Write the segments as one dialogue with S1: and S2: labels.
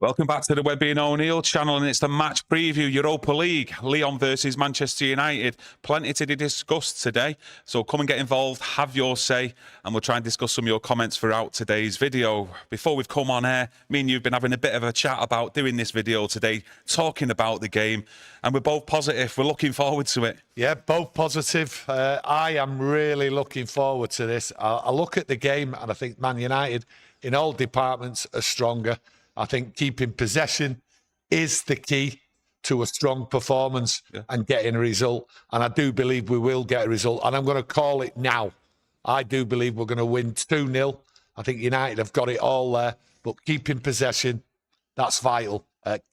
S1: Welcome back to the Webby and O'Neill channel, and it's the match preview, Europa League, Lyon versus Manchester United. Plenty to discuss today, so come and get involved, have your say, and we'll try and discuss some of your comments throughout today's video. Before we've come on air, me and you've been having a bit of a chat about doing this video today, talking about the game, and we're both positive. We're looking forward to it.
S2: Yeah, both positive. I am really looking forward to this. I look at the game and I think Man United, in all departments, are stronger. I think keeping possession is the key to a strong performance and getting a result. And I do believe we will get a result. And I'm going to call it now. I do believe we're going to win 2-0. I think United have got it all there. But keeping possession, that's vital.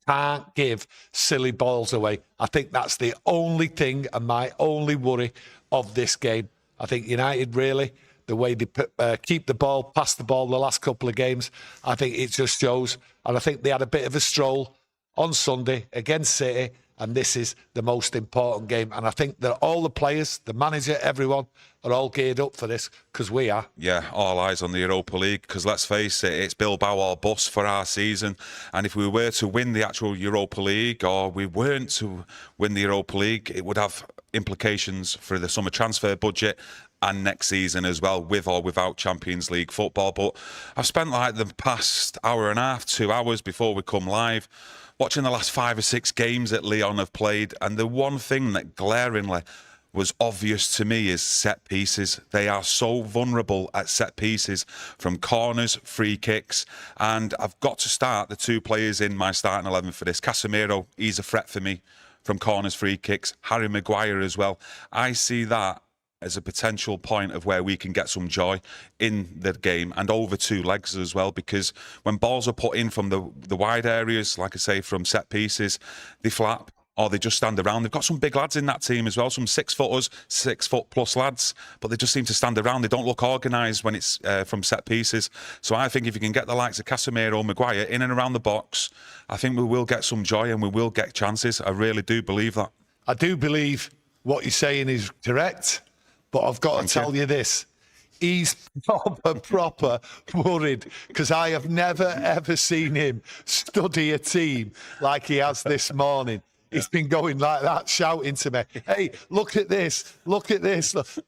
S2: Can't give silly balls away. I think that's the only thing and my only worry of this game. I think United really, the way they keep the ball, pass the ball the last couple of games, I think it just shows. And I think they had a bit of a stroll on Sunday against City, and this is the most important game. And I think that all the players, the manager, everyone, are all geared up for this, because we are.
S1: Yeah, all eyes on the Europa League, because let's face it, it's Bilbao or bust for our season. And if we were to win the actual Europa League, or we weren't to win the Europa League, it would have implications for the summer transfer budget and next season as well, with or without Champions League football. But I've spent like the past hour and a half, 2 hours before we come live, watching the last 5 or 6 games that Lyon have played, and the one thing that glaringly was obvious to me is set pieces. They are so vulnerable at set pieces, from corners, free kicks, and I've got to start the 2 players in my starting 11 for this. Casemiro, he's a threat for me from corners, free kicks. Harry Maguire as well. I see that as a potential point of where we can get some joy in the game, and over 2 legs as well, because when balls are put in from the wide areas, like I say, from set pieces, they flap or they just stand around. They've got some big lads in that team as well, some 6-footers, 6-foot-plus lads, but they just seem to stand around. They don't look organised when it's from set pieces. So I think if you can get the likes of Casemiro, Maguire in and around the box, I think we will get some joy and we will get chances. I really do believe that.
S2: I do believe what you're saying is correct. But I've got to tell you this, he's proper worried, because I have never, ever seen him study a team like he has this morning. He's been going like that, shouting to me, hey, look at this,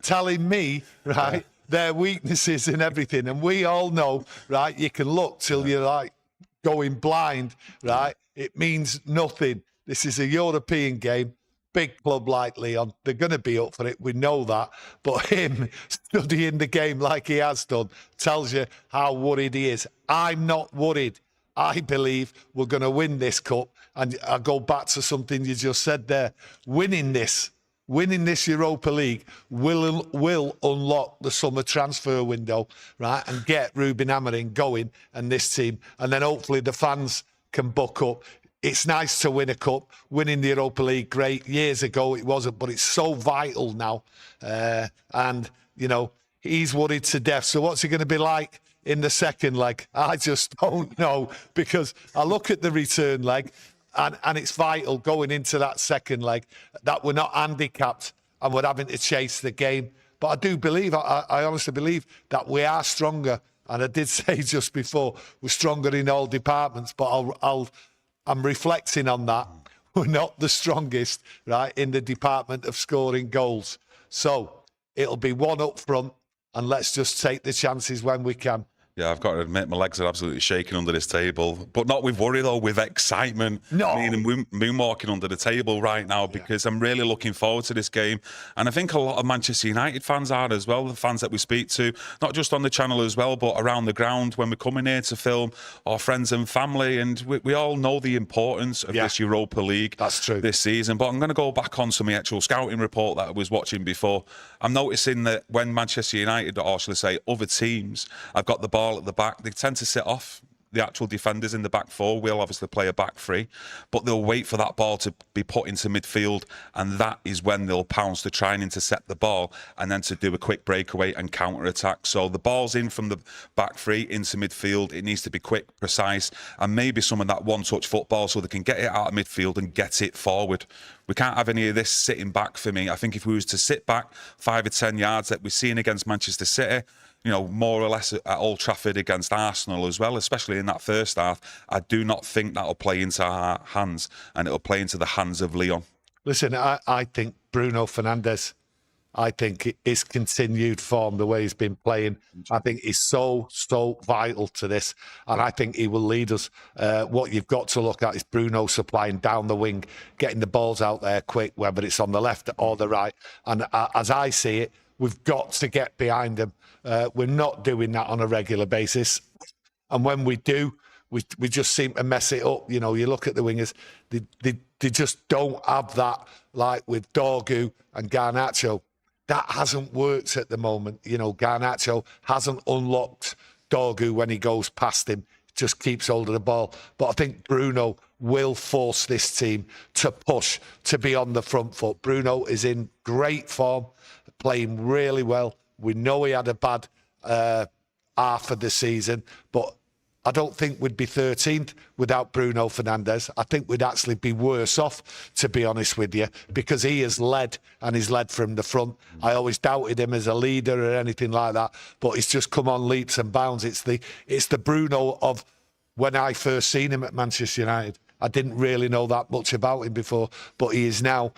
S2: telling me, right, their weaknesses and everything. And we all know, right, you can look till you're like going blind, right? It means nothing. This is a European game. Big club like Lyon, they're going to be up for it. We know that. But him studying the game like he has done tells you how worried he is. I'm not worried. I believe we're going to win this cup. And I go back to something you just said there. Winning this Europa League will unlock the summer transfer window, right? And get Ruben Amorim going and this team. And then hopefully the fans can buck up. It's nice to win a cup. Winning the Europa League, great. Years ago it wasn't, but it's so vital now. And, you know, he's worried to death. So what's he going to be like in the second leg? I just don't know, because I look at the return leg and it's vital going into that second leg that we're not handicapped and we're having to chase the game. But I do believe, I honestly believe that we are stronger. And I did say just before, we're stronger in all departments, but I'm reflecting on that. We're not the strongest, right, in the department of scoring goals. So it'll be one up front, and let's just take the chances when we can.
S1: Yeah, I've got to admit, my legs are absolutely shaking under this table. But not with worry, though, with excitement.
S2: No.
S1: Meaning moonwalking under the table right now, because I'm really looking forward to this game. And I think a lot of Manchester United fans are as well, the fans that we speak to, not just on the channel as well, but around the ground when we come in here to film, our friends and family. And we all know the importance of this Europa League.
S2: That's true.
S1: This season. But I'm going to go back on some of the actual scouting report that I was watching before. I'm noticing that when Manchester United, or shall I say other teams, have got the ball at the back, they tend to sit off the actual defenders in the back 4. We'll obviously play a back 3, but they'll wait for that ball to be put into midfield, and that is when they'll pounce to try and intercept the ball and then to do a quick breakaway and counter-attack. So the ball's in from the back 3 into midfield. It needs to be quick, precise, and maybe some of that one-touch football so they can get it out of midfield and get it forward. We can't have any of this sitting back for me. I think if we was to sit back 5 or 10 yards that we're seeing against Manchester City, more or less at Old Trafford against Arsenal as well, especially in that first half. I do not think that'll play into our hands, and it'll play into the hands of Lyon.
S2: Listen, I think Bruno Fernandes, I think his continued form, the way he's been playing, I think is so vital to this. And I think he will lead us. What you've got to look at is Bruno supplying down the wing, getting the balls out there quick, whether it's on the left or the right. And as I see it, we've got to get behind him. We're not doing that on a regular basis. And when we do, we just seem to mess it up. You look at the wingers, they just don't have that, like with Dorgu and Garnacho. That hasn't worked at the moment. Garnacho hasn't unlocked Dorgu when he goes past him. Just keeps hold of the ball. But I think Bruno will force this team to push, to be on the front foot. Bruno is in great form, playing really well. We know he had a bad half of the season, but I don't think we'd be 13th without Bruno Fernandes. I think we'd actually be worse off, to be honest with you, because he has led, and he's led from the front. I always doubted him as a leader or anything like that, but he's just come on leaps and bounds. It's the Bruno of when I first seen him at Manchester United. I didn't really know that much about him before, but he is now,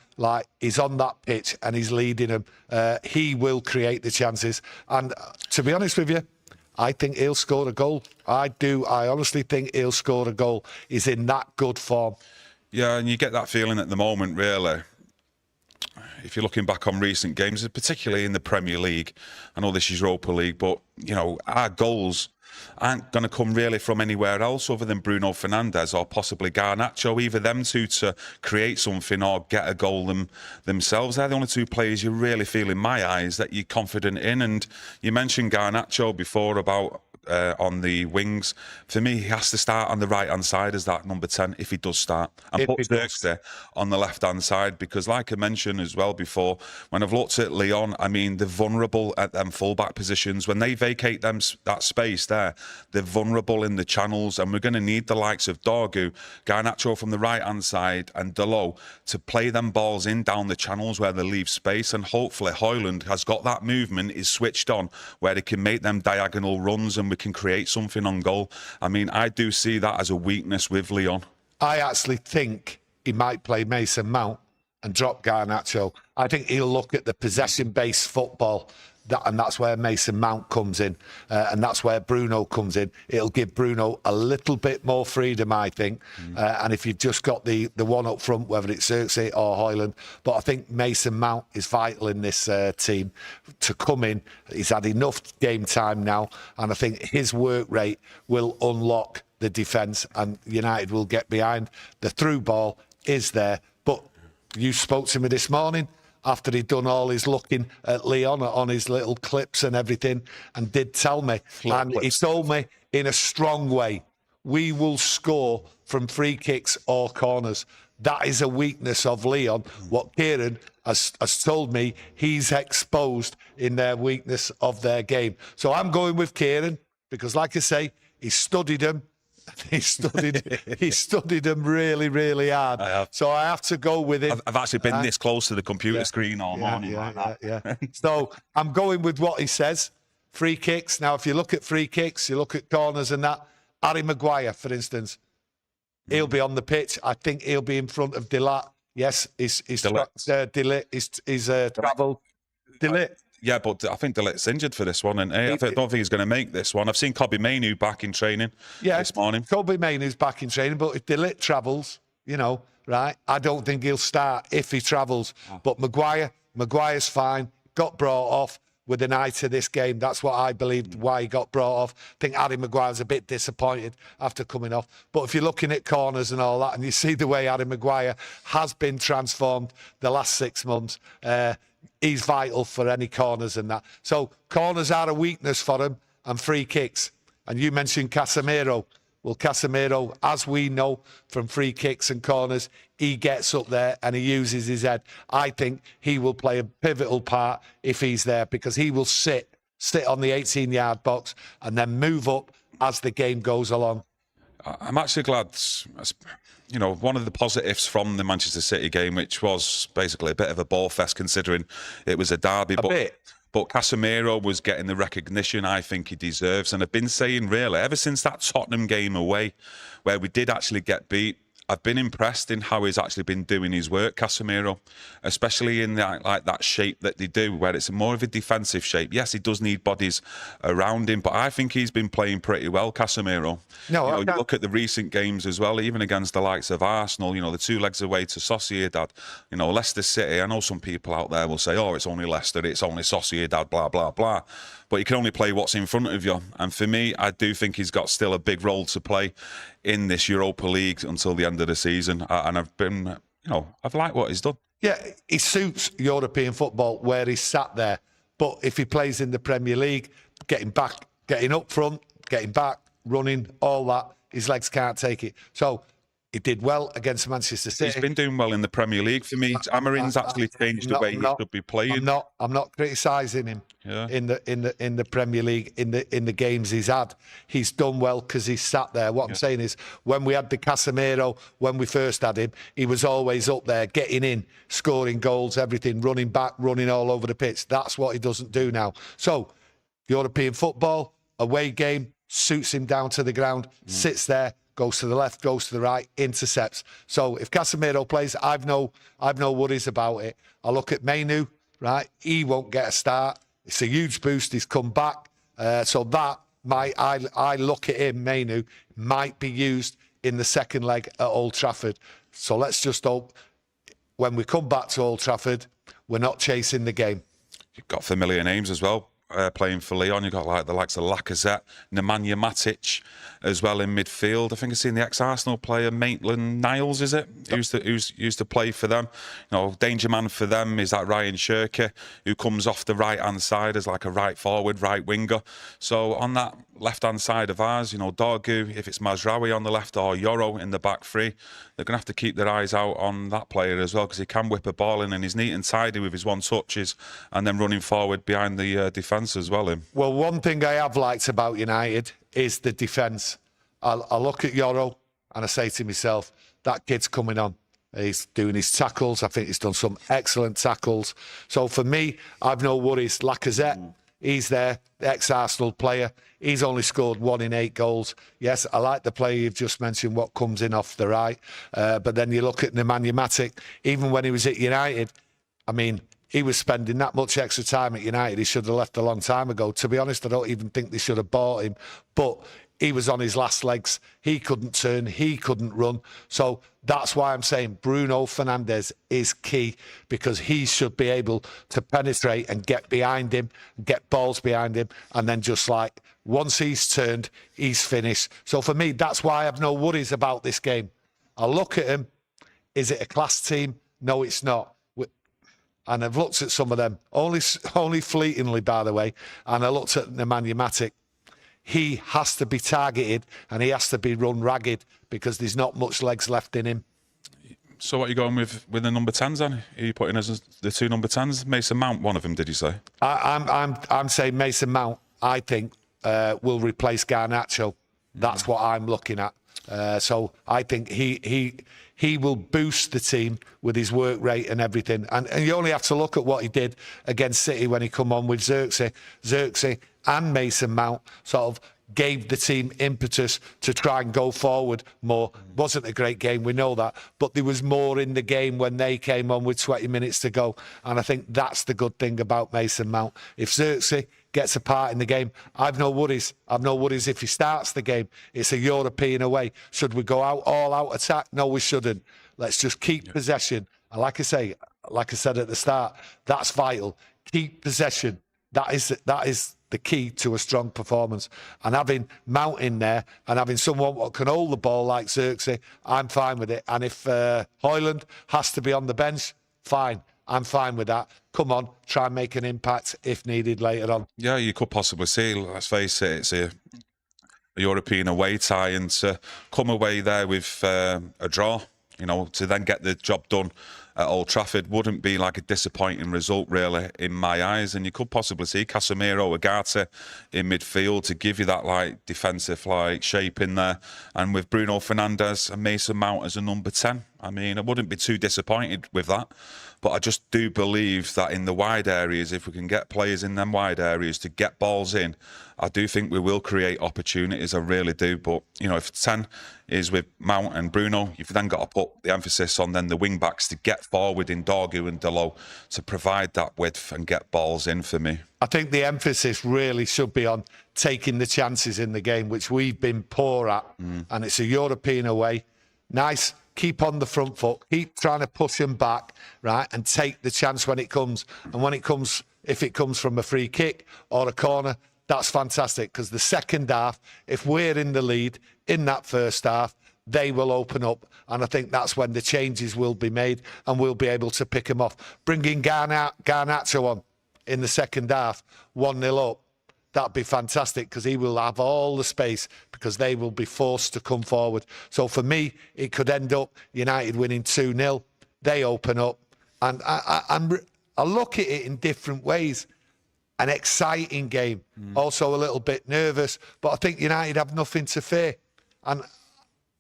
S2: he's on that pitch and he's leading them. He will create the chances. And to be honest with you, I think he'll score a goal. I do. I honestly think he'll score a goal. He's in that good form.
S1: Yeah, and you get that feeling at the moment, really. If you're looking back on recent games, particularly in the Premier League, I know this is Europa League, but, our goals aren't going to come really from anywhere else other than Bruno Fernandes or possibly Garnacho, either them two to create something or get a goal themselves. They're the only two players you really feel, in my eyes, that you're confident in. And you mentioned Garnacho before about on the wings. For me, he has to start on the right-hand side as that number 10, if he does start. And put Xerxes on the left-hand side, because like I mentioned as well before, when I've looked at Lyon, I mean, they're vulnerable at them full-back positions. When they vacate that space there, they're vulnerable in the channels, and we're going to need the likes of Dorgu, Garnacho from the right-hand side, and Delo to play them balls in down the channels where they leave space. And hopefully Højlund has got that movement, is switched on, where he can make them diagonal runs and we can create something on goal. I mean, I do see that as a weakness with Lyon.
S2: I actually think he might play Mason Mount and drop Garnacho. I think he'll look at the possession-based football, and that's where Mason Mount comes in, and that's where Bruno comes in. It'll give Bruno a little bit more freedom, I think. And if you've just got the one up front, whether it's Xerxes or Højlund, but I think Mason Mount is vital in this team to come in. He's had enough game time now, and I think his work rate will unlock the defence, and United will get behind. The through ball is there, but you spoke to me this morning after he'd done all his looking at Lyon on his little clips and everything, and did tell me, he told me in a strong way, we will score from free kicks or corners. That is a weakness of Lyon. What Kieron has told me, he's exposed in their weakness of their game. So I'm going with Kieron, because like I say, he studied them. He studied them really, really hard. So I have to go with him.
S1: I've actually been this close to the computer screen all morning.
S2: Yeah. So I'm going with what he says. Free kicks. Now, if you look at free kicks, you look at corners and that. Harry Maguire, for instance, he'll be on the pitch. I think he'll be in front of Delat. Yes, he's travelled. Delit.
S1: Yeah, but I think Delight's injured for this one, and I don't think he's going to make this one. I've seen Kobbie Mainoo back in training this morning.
S2: Kobbie Mainoo's back in training, but if Delit travels, right, I don't think he'll start if he travels. But Maguire's fine, got brought off with an eye to this game. That's what I believed why he got brought off. I think Harry Maguire's a bit disappointed after coming off. But if you're looking at corners and all that, and you see the way Harry Maguire has been transformed the last 6 months, he's vital for any corners and that. So corners are a weakness for him, and free kicks. And you mentioned Casemiro. Well, Casemiro, as we know from free kicks and corners, he gets up there and he uses his head. I think he will play a pivotal part if he's there, because he will sit on the 18-yard box and then move up as the game goes along.
S1: I'm actually glad, one of the positives from the Manchester City game, which was basically a bit of a ball fest considering it was a derby. But Casemiro was getting the recognition I think he deserves. And I've been saying, really, ever since that Tottenham game away, where we did actually get beat, I've been impressed in how he's actually been doing his work, Casemiro, especially in that shape that they do, where it's more of a defensive shape. Yes, he does need bodies around him, but I think he's been playing pretty well, Casemiro.
S2: No,
S1: you look at the recent games as well, even against the likes of Arsenal, the 2 legs away to Sociedad, Leicester City. I know some people out there will say, oh, it's only Leicester, it's only Sociedad, blah, blah, blah. But you can only play what's in front of you. And for me, I do think he's got still a big role to play in this Europa League until the end of the season. And I've been, I've liked what he's done.
S2: Yeah, he suits European football where he's sat there. But if he plays in the Premier League, getting up front, getting back, running, all that, his legs can't take it. So he did well against Manchester City.
S1: He's been doing well in the Premier League. For me, Amorim's actually changed the way he should be playing.
S2: I'm not criticising him in the Premier League, in the games he's had. He's done well because he's sat there. What I'm saying is, when we had the Casemiro, when we first had him, he was always up there, getting in, scoring goals, everything, running back, running all over the pitch. That's what he doesn't do now. So, European football, away game, suits him down to the ground, sits there, goes to the left, goes to the right, intercepts. So if Casemiro plays, I've no worries about it. I look at Mainu, right? He won't get a start. It's a huge boost. He's come back. So that I look at him, Mainu, might be used in the second leg at Old Trafford. So let's just hope when we come back to Old Trafford, we're not chasing the game.
S1: You've got familiar names as well. Playing for Lyon, you've got the likes of Lacazette, Nemanja Matic as well in midfield. I think I've seen the ex-Arsenal player Maitland-Niles, is it? Who's used to play for them. Danger man for them is that Ryan Shirky, who comes off the right-hand side as like a right forward, right winger. So on that left-hand side of ours, Dorgu, if it's Mazraoui on the left or Yoro in the back three, they're going to have to keep their eyes out on that player as well, because he can whip a ball in and he's neat and tidy with his one touches and then running forward behind the defence as well.
S2: Well, one thing I have liked about United is the defence. I look at Yoro and I say to myself, that kid's coming on. He's doing his tackles. I think he's done some excellent tackles. So for me, I've no worries. Lacazette, he's there, the ex-Arsenal player. He's only scored 1 in 8 goals. Yes, I like the player you've just mentioned, what comes in off the right. But then you look at Nemanja Matic, even when he was at United, I mean, he was spending that much extra time at United. He should have left a long time ago. To be honest, I don't even think they should have bought him. But he was on his last legs. He couldn't turn. He couldn't run. So that's why I'm saying Bruno Fernandes is key, because he should be able to penetrate and get behind him, get balls behind him, and then just like once he's turned, he's finished. So for me, that's why I have no worries about this game. I look at him. Is it a class team? No, it's not. And I've looked at some of them, only fleetingly, by the way, and I looked at Nemanja Matic. He has to be targeted and he has to be run ragged, because there's not much legs left in him.
S1: So what are you going with the number 10s then? Are you putting as the 2 number 10s? Mason Mount, one of them, did you say?
S2: I'm saying Mason Mount, I think, will replace Garnacho. That's what I'm looking at. So I think he will boost the team with his work rate and everything. And you only have to look at what he did against City when he come on with Xerxes. Xerxes and Mason Mount sort of gave the team impetus to try and go forward more. Wasn't a great game, we know that, but there was more in the game when they came on with 20 minutes to go. And I think that's the good thing about Mason Mount. If Xerxes gets a part in the game, I've no worries. I've no worries if he starts the game. It's a European away. Should we go out all out attack? No, we shouldn't. Let's just keep possession. And like I said at the start, that's vital. Keep possession. That is the key to a strong performance. And having Mount in there and having someone that can hold the ball like Xerxes, I'm fine with it. And if Højlund has to be on the bench, fine. I'm fine with that. Come on, try and make an impact if needed later on.
S1: Yeah, you could possibly see, let's face it, it's a European away tie, and to come away there with a draw, to then get the job done at Old Trafford wouldn't be like a disappointing result, really, in my eyes. And you could possibly see Casemiro, Agate in midfield to give you that like defensive like shape in there, and with Bruno Fernandes and Mason Mount as a number 10. I mean, I wouldn't be too disappointed with that. But I just do believe that in the wide areas, if we can get players in them wide areas to get balls in, I do think we will create opportunities. I really do. But, you know, if 10 is with Mount and Bruno, you've then got to put the emphasis on then the wing-backs to get forward in Dorgu and Delo to provide that width and get balls in for me.
S2: I think the emphasis really should be on taking the chances in the game, which we've been poor at. And it's a European away. Nice. Keep on the front foot, keep trying to push them back, right, and take the chance when it comes. And when it comes, if it comes from a free kick or a corner, that's fantastic, because the second half, if we're in the lead in that first half, they will open up. And I think that's when the changes will be made and we'll be able to pick them off. Bringing Garnacho on in the second half, 1-0 up. That'd be fantastic, because he will have all the space, because they will be forced to come forward. So for me, it could end up United winning 2-0. They open up. And I look at it in different ways. An exciting game. Also a little bit nervous. But I think United have nothing to fear. And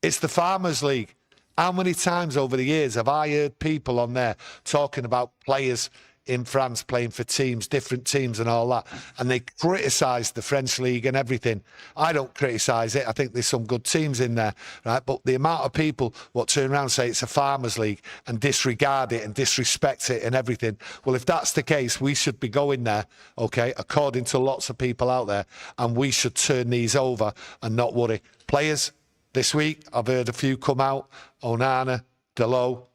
S2: it's the Farmers League. How many times over the years have I heard people on there talking about players in France playing for teams, different teams and all that, and they criticise the French league and everything? I don't criticise it. I think there's some good teams in there, right? But the amount of people what turn around and say it's a Farmers League and disregard it and disrespect it and everything, well, if that's the case, we should be going there, okay, according to lots of people out there, and we should turn these over and not worry. Players this week, I've heard a few come out, Onana, Delo,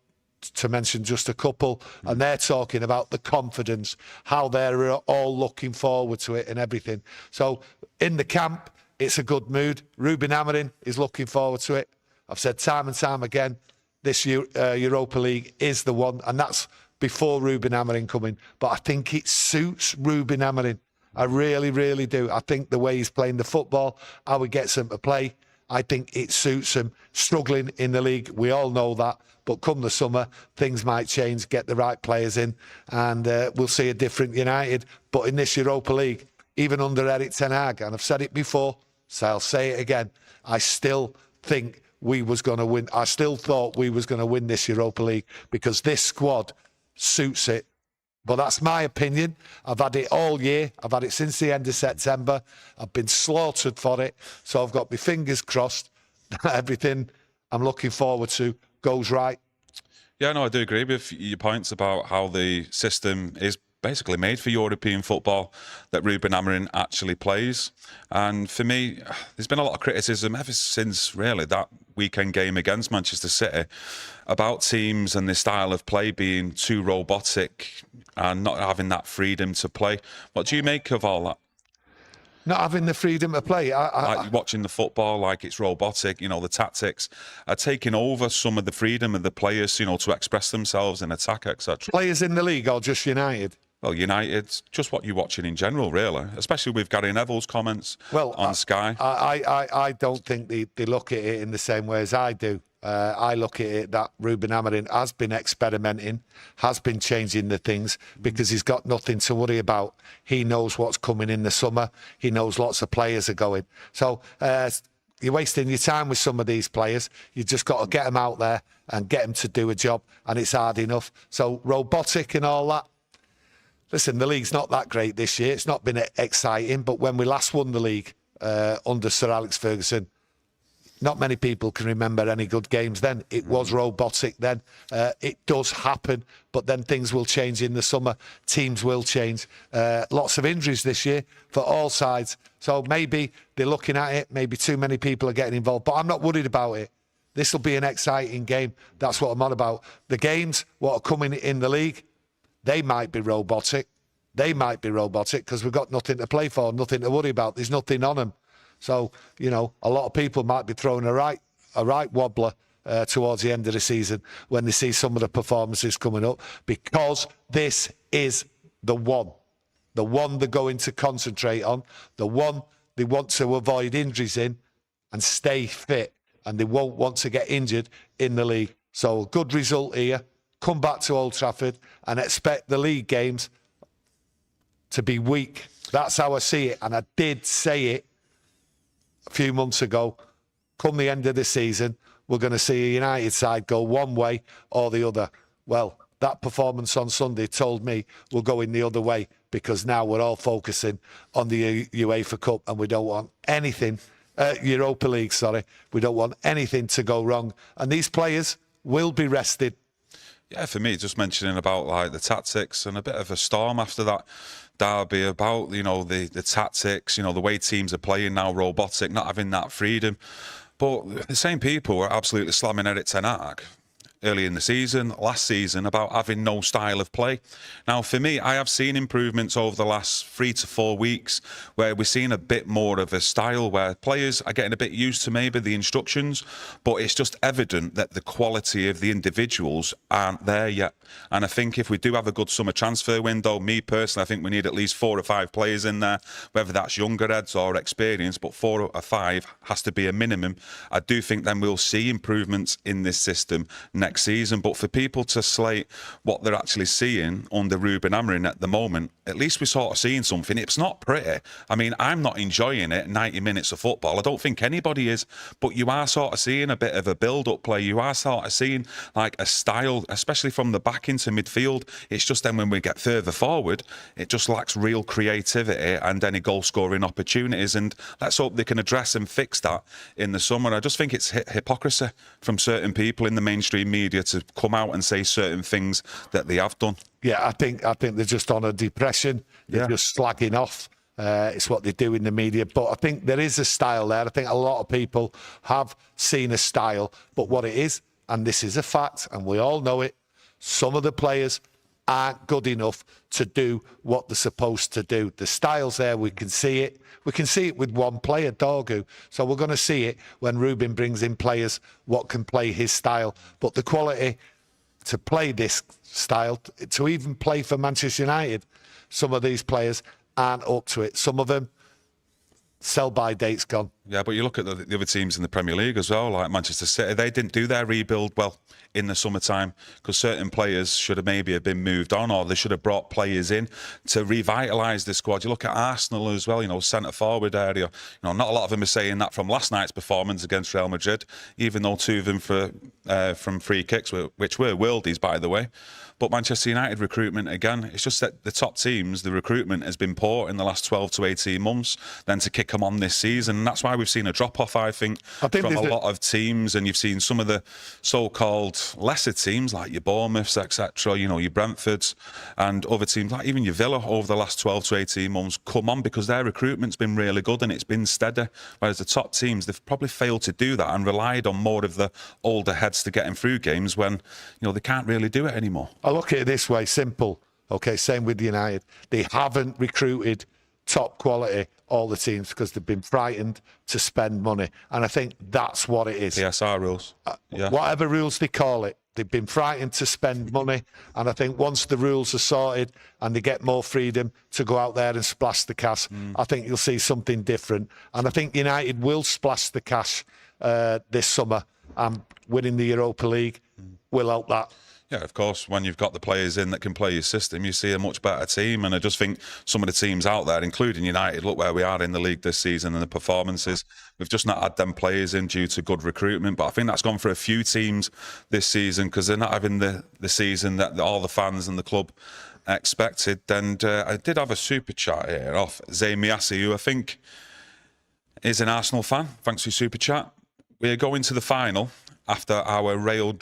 S2: to mention just a couple, and they're talking about the confidence, how they're all looking forward to it and everything. So in the camp, it's a good mood. Ruben Amorim is looking forward to it. I've said time and time again, this Europa League is the one, and that's before Ruben Amorim coming. But I think it suits Ruben Amorim. I really, really do. I think the way he's playing the football, how he gets them to play, I think it suits him. Struggling in the league, we all know that. But come the summer, things might change, get the right players in, and we'll see a different United. But in this Europa League, even under Eric Ten Hag, and I've said it before, so I'll say it again, I still think we was going to win. I still thought we was going to win this Europa League, because this squad suits it. But that's my opinion. I've had it all year. I've had it since the end of September. I've been slaughtered for it. So I've got my fingers crossed that everything I'm looking forward to goes right.
S1: Yeah, no, I do agree with your points about how the system is basically made for European football that Ruben Amorim actually plays. And for me, there's been a lot of criticism ever since really that weekend game against Manchester City about teams and the style of play being too robotic and not having that freedom to play. What do you make of all that?
S2: Not having the freedom to play.
S1: Like watching the football like it's robotic, you know, the tactics are taking over some of the freedom of the players, you know, to express themselves in attack, etc.
S2: Players in the league or just United?
S1: Well, United, just what you're watching in general, really, especially with Gary Neville's comments on Sky.
S2: I don't think they look at it in the same way as I do. I look at it that Ruben Amorim has been experimenting, has been changing the things, because he's got nothing to worry about. He knows what's coming in the summer. He knows lots of players are going. So you're wasting your time with some of these players. You just got to get them out there and get them to do a job, and it's hard enough. So robotic and all that. Listen, the league's not that great this year. It's not been exciting, but when we last won the league under Sir Alex Ferguson, not many people can remember any good games then. It was robotic then. It does happen, but then things will change in the summer. Teams will change. Lots of injuries this year for all sides. So maybe they're looking at it. Maybe too many people are getting involved, but I'm not worried about it. This will be an exciting game. That's what I'm on about. The games, what are coming in the league, they might be robotic. They might be robotic because we've got nothing to play for, nothing to worry about. There's nothing on them. So, you know, a lot of people might be throwing a right wobbler towards the end of the season when they see some of the performances coming up, because this is the one they're going to concentrate on, the one they want to avoid injuries in and stay fit, and they won't want to get injured in the league. So a good result here, come back to Old Trafford and expect the league games to be weak. That's how I see it. And I did say it a few months ago. Come the end of the season, we're going to see a United side go one way or the other. Well, that performance on Sunday told me we're going the other way, because now we're all focusing on the UEFA Cup and we don't want anything, Europa League, sorry. We don't want anything to go wrong. And these players will be rested.
S1: Yeah, for me, just mentioning about like the tactics and a bit of a storm after that derby about, you know, the tactics, you know, the way teams are playing now, robotic, not having that freedom. But the same people were absolutely slamming Erik ten Hag early in the season, last season, about having no style of play. Now, for me, I have seen improvements over the last 3 to 4 weeks where we're seeing a bit more of a style where players are getting a bit used to maybe the instructions, but it's just evident that the quality of the individuals aren't there yet. And I think if we do have a good summer transfer window, me personally, I think we need at least 4 or 5 players in there, whether that's younger heads or experienced, but 4 or 5 has to be a minimum. I do think then we'll see improvements in this system next season. But for people to slate what they're actually seeing under Ruben Amorim at the moment, at least we're sort of seeing something. It's not pretty. I mean, I'm not enjoying it, 90 minutes of football. I don't think anybody is. But you are sort of seeing a bit of a build-up play. You are sort of seeing like a style, especially from the back into midfield. It's just then when we get further forward, it just lacks real creativity and any goal-scoring opportunities. And let's hope they can address and fix that in the summer. I just think it's hypocrisy from certain people in the mainstream media to come out and say certain things that they have done.
S2: Yeah, I think they're just on a depression. They're just slagging off. It's what they do in the media. But I think there is a style there. I think a lot of people have seen a style. But what it is, and this is a fact, and we all know it, some of the players aren't good enough to do what they're supposed to do. The style's there. We can see it. We can see it with one player, Dorgu. So we're going to see it when Ruben brings in players what can play his style. But the quality to play this style, to even play for Manchester United, some of these players aren't up to it. Some of them, sell-by date's gone.
S1: Yeah, but you look at the other teams in the Premier League as well, like Manchester City, they didn't do their rebuild well in the summertime because certain players should have maybe been moved on, or they should have brought players in to revitalise the squad. You look at Arsenal as well, you know, centre-forward area. You know, not a lot of them are saying that from last night's performance against Real Madrid, even though 2 of them from free kicks, which were worldies, by the way. But Manchester United recruitment, again, it's just that the top teams, the recruitment has been poor in the last 12 to 18 months, then to kick them on this season. And that's why we've seen a drop-off, I think from a lot of teams. And you've seen some of the so-called lesser teams, like your Bournemouths, etc., you know, your Brentfords, and other teams, like even your Villa, over the last 12 to 18 months, come on because their recruitment's been really good and it's been steady. Whereas the top teams, they've probably failed to do that and relied on more of the older heads to get them through games when, you know, they can't really do it anymore.
S2: I look at it this way, simple. Okay, same with United. They haven't recruited top quality, all the teams, because they've been frightened to spend money. And I think that's what it is.
S1: PSR rules. Yeah.
S2: Whatever rules they call it. They've been frightened to spend money. And I think once the rules are sorted and they get more freedom to go out there and splash the cash, I think you'll see something different. And I think United will splash the cash this summer. And winning the Europa League will help that.
S1: Yeah, of course, when you've got the players in that can play your system, you see a much better team. And I just think some of the teams out there, including United, look where we are in the league this season and the performances. We've just not had them players in due to good recruitment. But I think that's gone for a few teams this season because they're not having the season that all the fans and the club expected. And I did have a super chat here off Zayn Miassi, who I think is an Arsenal fan. Thanks for your super chat. We're going to the final after our Real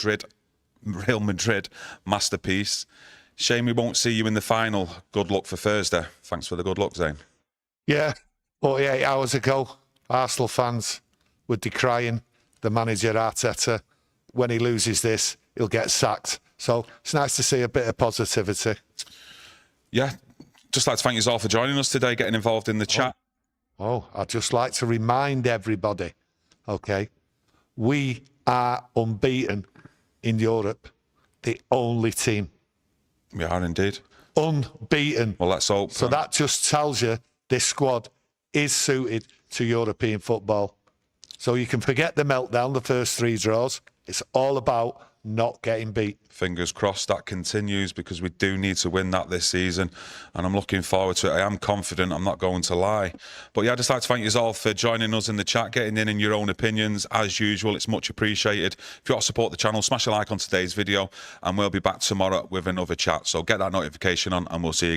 S1: Madrid masterpiece. Shame we won't see you in the final. Good luck for Thursday. Thanks for the good luck, Zayn.
S2: Yeah, 48 hours ago, Arsenal fans were decrying the manager Arteta. When he loses this, he'll get sacked. So it's nice to see a bit of positivity.
S1: Yeah, just like to thank you all for joining us today, getting involved in the chat.
S2: I'd just like to remind everybody, okay, we are unbeaten in Europe, the only team.
S1: We are indeed.
S2: Unbeaten.
S1: Well, let's hope.
S2: So that just tells you this squad is suited to European football. So you can forget the meltdown, the first 3 draws. It's all about not getting beat.
S1: Fingers crossed that continues, because we do need to win that this season, and I'm looking forward to it. I am confident, I'm not going to lie. But yeah, I'd just like to thank you all for joining us in the chat, getting in your own opinions. As usual, it's much appreciated. If you want to support the channel, smash a like on today's video, and we'll be back tomorrow with another chat. So get that notification on, and we'll see you.